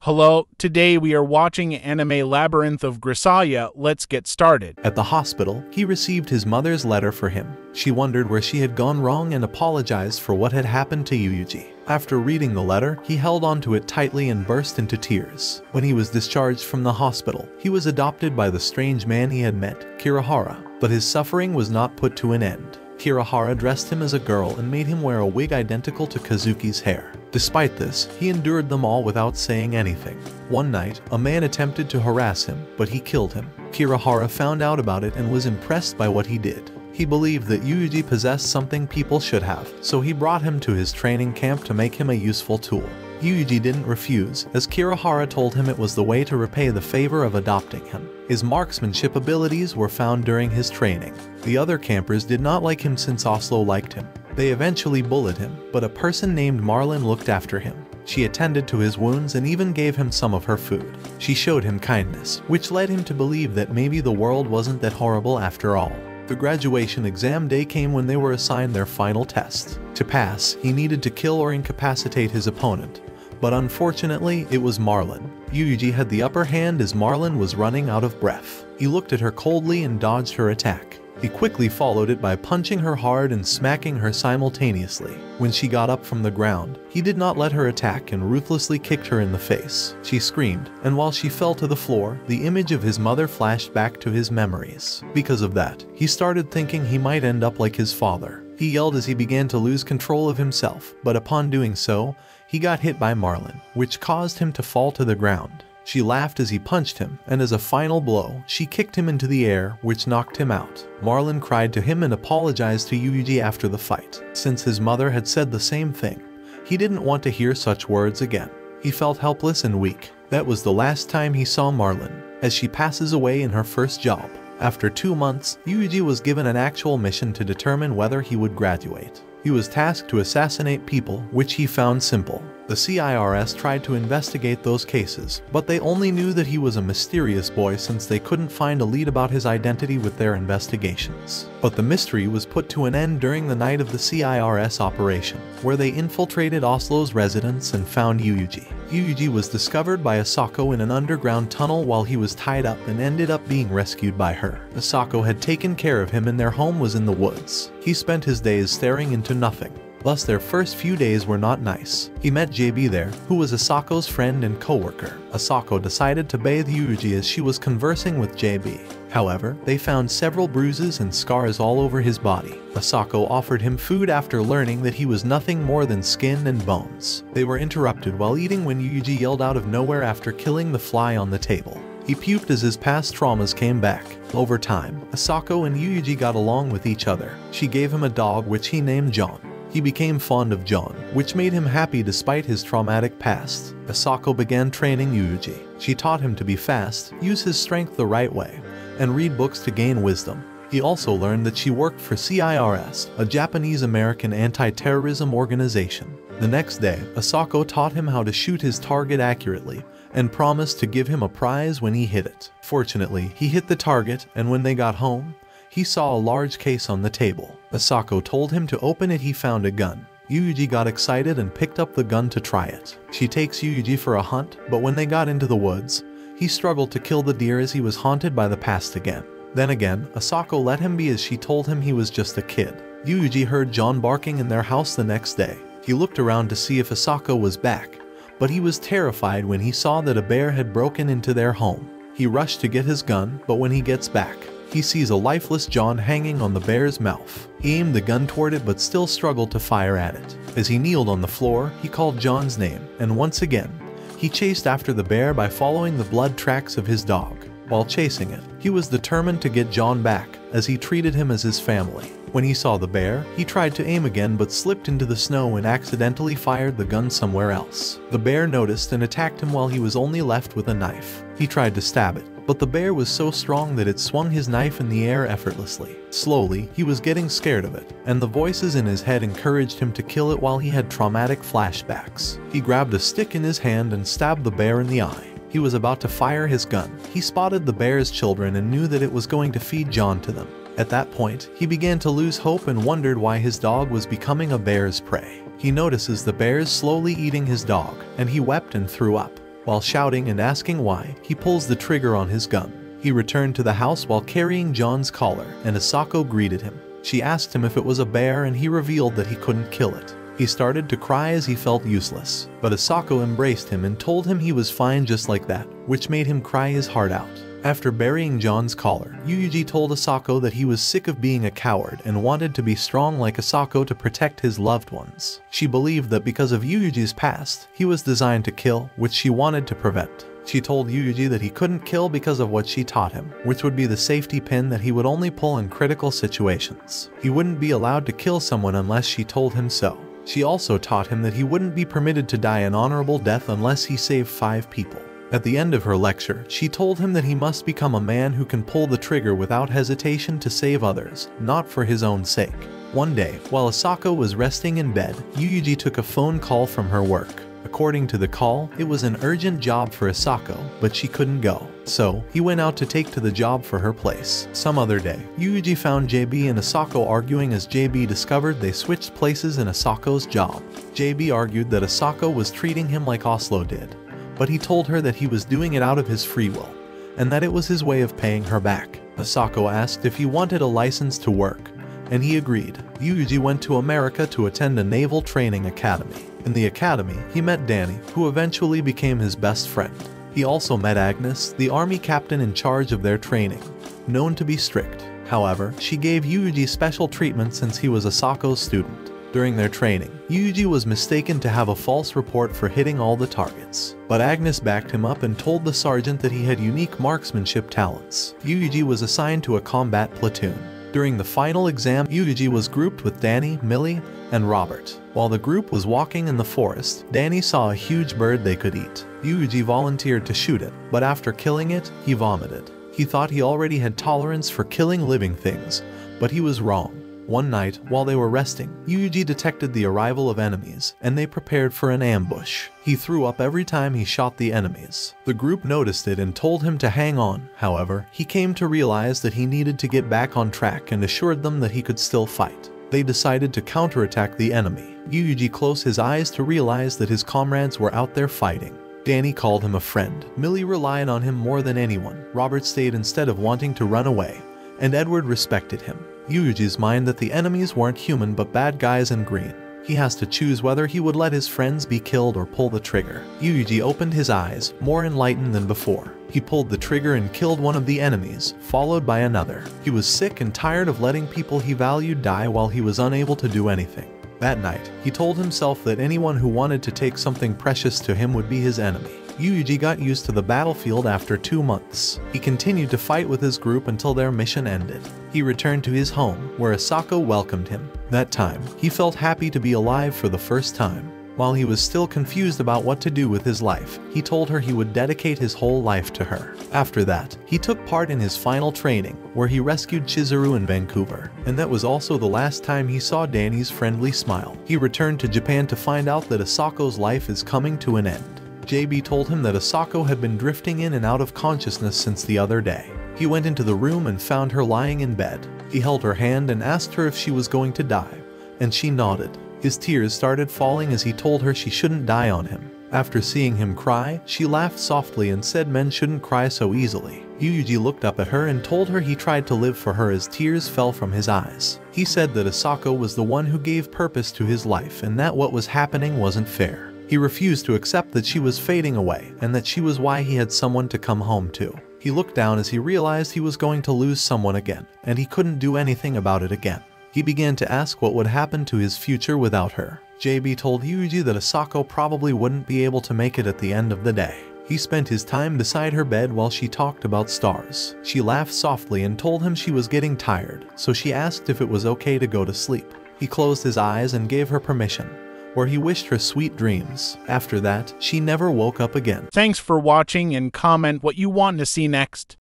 Hello, today we are watching anime Labyrinth of Grisaya. Let's get started. At the hospital, he received his mother's letter for him. She wondered where she had gone wrong and apologized for what had happened to Yuuji. After reading the letter, he held onto it tightly and burst into tears. When he was discharged from the hospital, he was adopted by the strange man he had met, Kirihara, but his suffering was not put to an end. Kirihara dressed him as a girl and made him wear a wig identical to Kazuki's hair. Despite this, he endured them all without saying anything. One night, a man attempted to harass him, but he killed him. Kirihara found out about it and was impressed by what he did. He believed that Yuuji possessed something people should have, so he brought him to his training camp to make him a useful tool. Yuuji didn't refuse, as Kirihara told him it was the way to repay the favor of adopting him. His marksmanship abilities were found during his training. The other campers did not like him since Oslo liked him. They eventually bullied him, but a person named Marlin looked after him. She attended to his wounds and even gave him some of her food. She showed him kindness, which led him to believe that maybe the world wasn't that horrible after all. The graduation exam day came when they were assigned their final test. To pass, he needed to kill or incapacitate his opponent. But unfortunately, it was Marlin. Yuuji had the upper hand as Marlin was running out of breath. He looked at her coldly and dodged her attack. He quickly followed it by punching her hard and smacking her simultaneously. When she got up from the ground, he did not let her attack and ruthlessly kicked her in the face. She screamed, and while she fell to the floor, the image of his mother flashed back to his memories. Because of that, he started thinking he might end up like his father. He yelled as he began to lose control of himself, but upon doing so, he got hit by Marlin, which caused him to fall to the ground. She laughed as he punched him, and as a final blow, she kicked him into the air, which knocked him out. Marlin cried to him and apologized to Yuuji after the fight. Since his mother had said the same thing, he didn't want to hear such words again. He felt helpless and weak. That was the last time he saw Marlin, as she passes away in her first job. After 2 months, Yuuji was given an actual mission to determine whether he would graduate. He was tasked to assassinate people, which he found simple. The CIRS tried to investigate those cases, but they only knew that he was a mysterious boy since they couldn't find a lead about his identity with their investigations. But the mystery was put to an end during the night of the CIRS operation, where they infiltrated Oslo's residence and found Yuuji. Yuuji was discovered by Asako in an underground tunnel while he was tied up and ended up being rescued by her. Asako had taken care of him and their home was in the woods. He spent his days staring into nothing. Thus their first few days were not nice. He met JB there, who was Asako's friend and co-worker. Asako decided to bathe Yuuji as she was conversing with JB. However, they found several bruises and scars all over his body. Asako offered him food after learning that he was nothing more than skin and bones. They were interrupted while eating when Yuuji yelled out of nowhere after killing the fly on the table. He puked as his past traumas came back. Over time, Asako and Yuuji got along with each other. She gave him a dog which he named John. He became fond of John, which made him happy despite his traumatic past. Asako began training Yuuji. She taught him to be fast, use his strength the right way, and read books to gain wisdom. He also learned that she worked for CIRS, a Japanese-American anti-terrorism organization. The next day, Asako taught him how to shoot his target accurately, and promised to give him a prize when he hit it. Fortunately, he hit the target, and when they got home, he saw a large case on the table. Asako told him to open it. He found a gun. Yuuji got excited and picked up the gun to try it. She takes Yuuji for a hunt, but when they got into the woods, he struggled to kill the deer as he was haunted by the past again. Then again, Asako let him be as she told him he was just a kid. Yuuji heard John barking in their house the next day. He looked around to see if Asako was back, but he was terrified when he saw that a bear had broken into their home. He rushed to get his gun, but when he gets back, he sees a lifeless John hanging on the bear's mouth. He aimed the gun toward it but still struggled to fire at it. As he kneeled on the floor, he called John's name, and once again, he chased after the bear by following the blood tracks of his dog. While chasing it, he was determined to get John back, as he treated him as his family. When he saw the bear, he tried to aim again but slipped into the snow and accidentally fired the gun somewhere else. The bear noticed and attacked him while he was only left with a knife. He tried to stab it, but the bear was so strong that it swung his knife in the air effortlessly. Slowly, he was getting scared of it, and the voices in his head encouraged him to kill it while he had traumatic flashbacks. He grabbed a stick in his hand and stabbed the bear in the eye. He was about to fire his gun. He spotted the bear's children and knew that it was going to feed John to them. At that point, he began to lose hope and wondered why his dog was becoming a bear's prey. He notices the bears slowly eating his dog, and he wept and threw up. While shouting and asking why, he pulls the trigger on his gun. He returned to the house while carrying John's collar, and Asako greeted him. She asked him if it was a bear, and he revealed that he couldn't kill it. He started to cry as he felt useless, but Asako embraced him and told him he was fine just like that, which made him cry his heart out. After burying John's collar, Yuuji told Asako that he was sick of being a coward and wanted to be strong like Asako to protect his loved ones. She believed that because of Yuuji's past, he was designed to kill, which she wanted to prevent. She told Yuuji that he couldn't kill because of what she taught him, which would be the safety pin that he would only pull in critical situations. He wouldn't be allowed to kill someone unless she told him so. She also taught him that he wouldn't be permitted to die an honorable death unless he saved 5 people. At the end of her lecture, she told him that he must become a man who can pull the trigger without hesitation to save others, not for his own sake. One day, while Asako was resting in bed, Yuuji took a phone call from her work. According to the call, it was an urgent job for Asako, but she couldn't go. So, he went out to take to the job for her place. Some other day, Yuuji found JB and Asako arguing as JB discovered they switched places in Asako's job. JB argued that Asako was treating him like Oslo did, but he told her that he was doing it out of his free will, and that it was his way of paying her back. Asako asked if he wanted a license to work, and he agreed. Yuuji went to America to attend a naval training academy. In the academy, he met Danny, who eventually became his best friend. He also met Agnes, the army captain in charge of their training, known to be strict. However, she gave Yuuji special treatment since he was Asako's student. During their training, Yuuji was mistaken to have a false report for hitting all the targets. But Agnes backed him up and told the sergeant that he had unique marksmanship talents. Yuuji was assigned to a combat platoon. During the final exam, Yuuji was grouped with Danny, Millie, and Robert. While the group was walking in the forest, Danny saw a huge bird they could eat. Yuuji volunteered to shoot it, but after killing it, he vomited. He thought he already had tolerance for killing living things, but he was wrong. One night, while they were resting, Yuuji detected the arrival of enemies, and they prepared for an ambush. He threw up every time he shot the enemies. The group noticed it and told him to hang on. However, he came to realize that he needed to get back on track and assured them that he could still fight. They decided to counterattack the enemy. Yuuji closed his eyes to realize that his comrades were out there fighting. Danny called him a friend. Millie relied on him more than anyone. Robert stayed instead of wanting to run away, and Edward respected him. Yuuji's mind that the enemies weren't human but bad guys in green. He has to choose whether he would let his friends be killed or pull the trigger. Yuuji opened his eyes, more enlightened than before. He pulled the trigger and killed one of the enemies, followed by another. He was sick and tired of letting people he valued die while he was unable to do anything. That night, he told himself that anyone who wanted to take something precious to him would be his enemy. Yuuji got used to the battlefield after 2 months. He continued to fight with his group until their mission ended. He returned to his home, where Asako welcomed him. That time, he felt happy to be alive for the first time. While he was still confused about what to do with his life, he told her he would dedicate his whole life to her. After that, he took part in his final training, where he rescued Chizuru in Vancouver, and that was also the last time he saw Danny's friendly smile. He returned to Japan to find out that Asako's life is coming to an end. JB told him that Asako had been drifting in and out of consciousness since the other day. He went into the room and found her lying in bed. He held her hand and asked her if she was going to die, and she nodded. His tears started falling as he told her she shouldn't die on him. After seeing him cry, she laughed softly and said men shouldn't cry so easily. Yuuji looked up at her and told her he tried to live for her as tears fell from his eyes. He said that Asako was the one who gave purpose to his life and that what was happening wasn't fair. He refused to accept that she was fading away and that she was why he had someone to come home to. He looked down as he realized he was going to lose someone again, and he couldn't do anything about it again. He began to ask what would happen to his future without her. JB told Yuuji that Asako probably wouldn't be able to make it at the end of the day. He spent his time beside her bed while she talked about stars. She laughed softly and told him she was getting tired, so she asked if it was okay to go to sleep. He closed his eyes and gave her permission, where he wished her sweet dreams. After that, she never woke up again. Thanks for watching, and comment what you want to see next.